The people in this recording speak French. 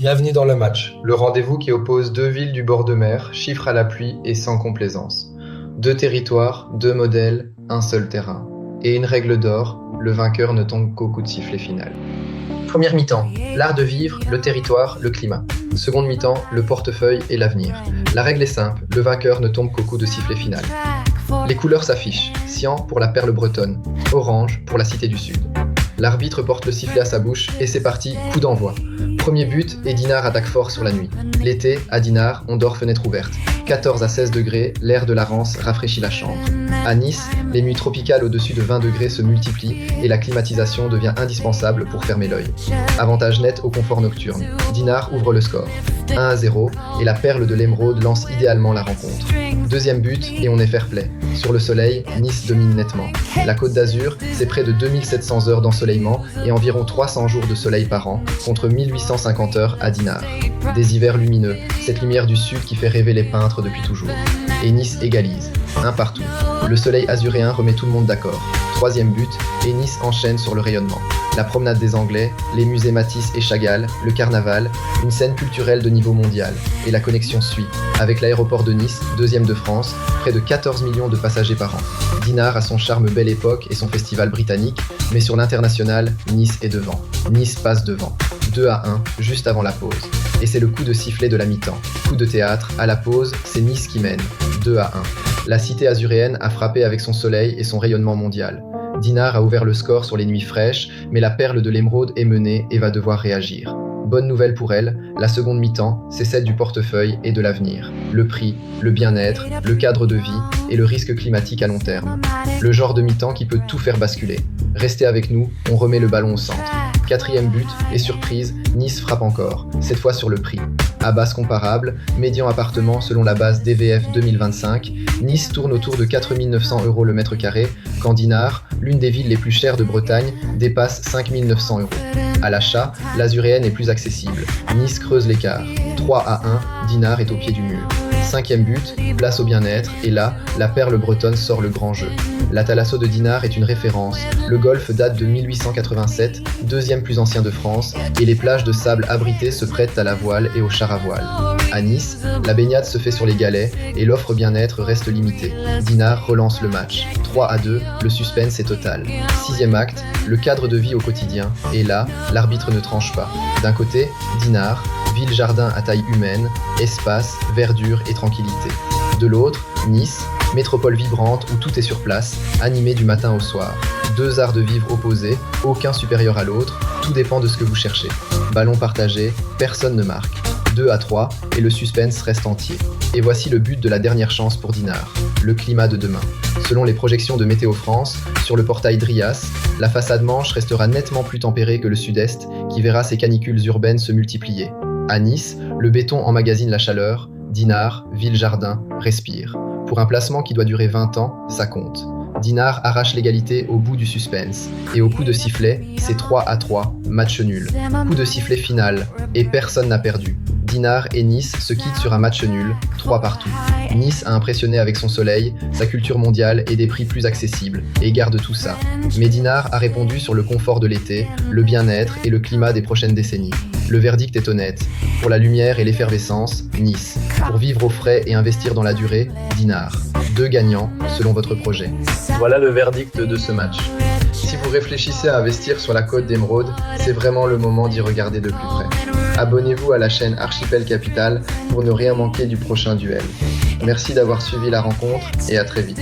Bienvenue dans le match, le rendez-vous qui oppose deux villes du bord de mer, chiffres à l'appui et sans complaisance. Deux territoires, deux modèles, un seul terrain. Et une règle d'or, le vainqueur ne tombe qu'au coup de sifflet final. Première mi-temps, l'art de vivre, le territoire, le climat. Seconde mi-temps, le portefeuille et l'avenir. La règle est simple, le vainqueur ne tombe qu'au coup de sifflet final. Les couleurs s'affichent, cyan pour la perle bretonne, orange pour la cité du Sud. L'arbitre porte le sifflet à sa bouche et c'est parti, coup d'envoi. Premier but et Dinard attaque fort sur la nuit. L'été, à Dinard, on dort fenêtre ouverte. 14 à 16 degrés, l'air de la Rance rafraîchit la chambre. À Nice, les nuits tropicales au-dessus de 20 degrés se multiplient et la climatisation devient indispensable pour fermer l'œil. Avantage net au confort nocturne. Dinard ouvre le score. 1-0 et la perle de l'émeraude lance idéalement la rencontre. Deuxième but et on est fair play. Sur le soleil, Nice domine nettement. La Côte d'Azur, c'est près de 2700 heures d'ensoleillement et environ 300 jours de soleil par an, contre 1850 heures à Dinard. Des hivers lumineux, cette lumière du sud qui fait rêver les peintres depuis toujours. Et Nice égalise, un partout. Le soleil azuréen remet tout le monde d'accord. Troisième but, et Nice enchaîne sur le rayonnement. La promenade des Anglais, les musées Matisse et Chagall, le carnaval, une scène culturelle de niveau mondial. Et la connexion suit, avec l'aéroport de Nice, deuxième de France, près de 14 millions de passagers par an. Dinard a son charme Belle Époque et son festival britannique, mais sur l'international, Nice est devant. Nice passe devant. 2-1, juste avant la pause. Et c'est le coup de sifflet de la mi-temps. Coup de théâtre, à la pause, c'est Nice qui mène. 2-1. La cité azuréenne a frappé avec son soleil et son rayonnement mondial. Dinard a ouvert le score sur les nuits fraîches, mais la perle de l'émeraude est menée et va devoir réagir. Bonne nouvelle pour elle, la seconde mi-temps, c'est celle du portefeuille et de l'avenir. Le prix, le bien-être, le cadre de vie et le risque climatique à long terme. Le genre de mi-temps qui peut tout faire basculer. Restez avec nous, on remet le ballon au centre. Quatrième but, et surprise, Nice frappe encore, cette fois sur le prix. À base comparable, médian appartement selon la base DVF 2025, Nice tourne autour de 4 900 € le mètre carré, quand Dinard, l'une des villes les plus chères de Bretagne, dépasse 5 900 €. À l'achat, l'azuréenne est plus accessible. Nice creuse l'écart. 3-1, Dinard est au pied du mur. Cinquième but, place au bien-être, et là, la perle bretonne sort le grand jeu. La Thalasso de Dinard est une référence. Le golfe date de 1887, deuxième plus ancien de France, et les plages de sable abritées se prêtent à la voile et au char à voile. À Nice, la baignade se fait sur les galets, et l'offre bien-être reste limitée. Dinard relance le match. 3-2, le suspense est total. Sixième acte, le cadre de vie au quotidien, et là, l'arbitre ne tranche pas. D'un côté, Dinard, ville-jardin à taille humaine, espace, verdure et tranquillité. De l'autre, Nice, métropole vibrante où tout est sur place, animé du matin au soir. Deux arts de vivre opposés, aucun supérieur à l'autre, tout dépend de ce que vous cherchez. Ballon partagé, personne ne marque. 2-3 et le suspense reste entier. Et voici le but de la dernière chance pour Dinard, le climat de demain. Selon les projections de Météo France, sur le portail Drias, la façade manche restera nettement plus tempérée que le sud-est, qui verra ses canicules urbaines se multiplier. À Nice, le béton emmagasine la chaleur, Dinard, ville-jardin, respire. Pour un placement qui doit durer 20 ans, ça compte. Dinard arrache l'égalité au bout du suspense. Et au coup de sifflet, c'est 3-3, match nul. Coup de sifflet final, et personne n'a perdu. Dinard et Nice se quittent sur un match nul, 3 partout. Nice a impressionné avec son soleil, sa culture mondiale et des prix plus accessibles, et garde tout ça. Mais Dinard a répondu sur le confort de l'été, le bien-être et le climat des prochaines décennies. Le verdict est honnête. Pour la lumière et l'effervescence, Nice. Pour vivre au frais et investir dans la durée, Dinard. Deux gagnants, selon votre projet. Voilà le verdict de ce match. Si vous réfléchissez à investir sur la côte d'Émeraude, c'est vraiment le moment d'y regarder de plus près. Abonnez-vous à la chaîne Archipel Capital pour ne rien manquer du prochain duel. Merci d'avoir suivi la rencontre et à très vite.